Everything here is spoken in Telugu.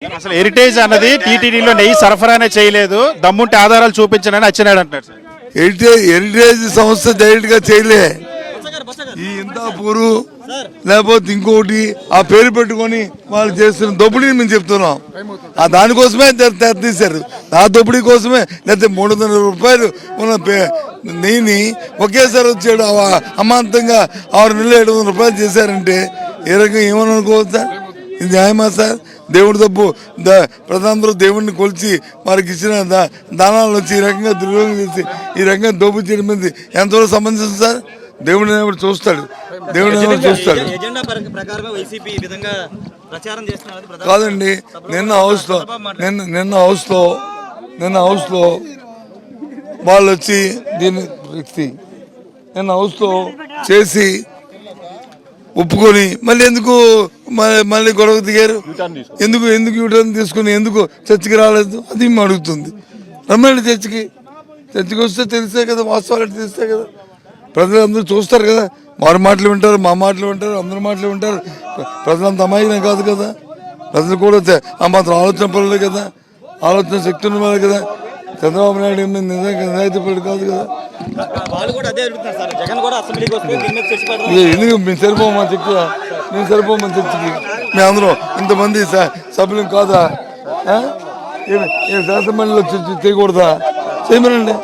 అసలు హెరిటేజ్ అన్నది టీటీడీలో నెయ్యి సరఫరానే చేయలేదు, దమ్ముంటే ఆధారాలు చూపించనని వచ్చినాడు అంటారు సార్. హెరిటేజ్ సంస్థ డైరెక్ట్ గా చేయలే. ఈ ఇంతాపూరు లేకపోతే ఇంకోటి ఆ పేరు పెట్టుకొని వాళ్ళు చేస్తున్న దోపిడీని మేము చెప్తున్నాం. ఆ దానికోసమే తీశారు. ఆ దోపిడీ కోసమే లేకపోతే 300 రూపాయలు ఉన్న నెయ్యిని ఒకేసారి వచ్చాడు అమాంతంగా 6 నెలలు 700 రూపాయలు చేశారంటే ఏ రకంగా ఏమని అనుకోవచ్చా? ఇది న్యాయమా సార్? దేవుడి తప్పు ప్రధానంలో దేవుడిని కొలిచి వారికి ఇచ్చిన దానాలు వచ్చి ఈ రకంగా దుర్యోగం చేసి ఈ రకంగా దోపిడీ చేయడం మీద ఎంతవరకు సంబంధించింది సార్? దేవుడిని ఎవరు చూస్తాడు, దేవుడిని చూస్తాడు కాదండి. నిన్న హౌస్ లో వాళ్ళు వచ్చి దీని వ్యక్తి నిన్న హౌస్ లో చేసి ఒప్పుకొని మళ్ళీ గొడవ దిగారు. ఎందుకు యూటర్న్ తీసుకుని ఎందుకు చర్చికి రాలేదు అది మేము అడుగుతుంది. రమ్మండి చర్చికి వస్తే తెలిసే కదా, వాస్తవాలు తెలిస్తే కదా, ప్రజలందరూ చూస్తారు కదా. వారి మాటలు వింటారు, మా మాటలు వింటారు, అందరి మాటలు వింటారు. ప్రజలంత అమాయకం కాదు కదా. ప్రజలు కూడా ఆ మాత్రం ఆలోచన పనులే కదా, ఆలోచన శక్తి ఉన్న వాళ్ళు కదా. చంద్రబాబు నాయుడు నిజాయితీ పడు కాదు కదా. ఎందుకు మేము సరిపోమా చర్చికి మేము అందరం ఇంతమంది సభ్యులం కాదా? శాసనమండలిలో చర్చ చేయకూడదా? చేయమనండి.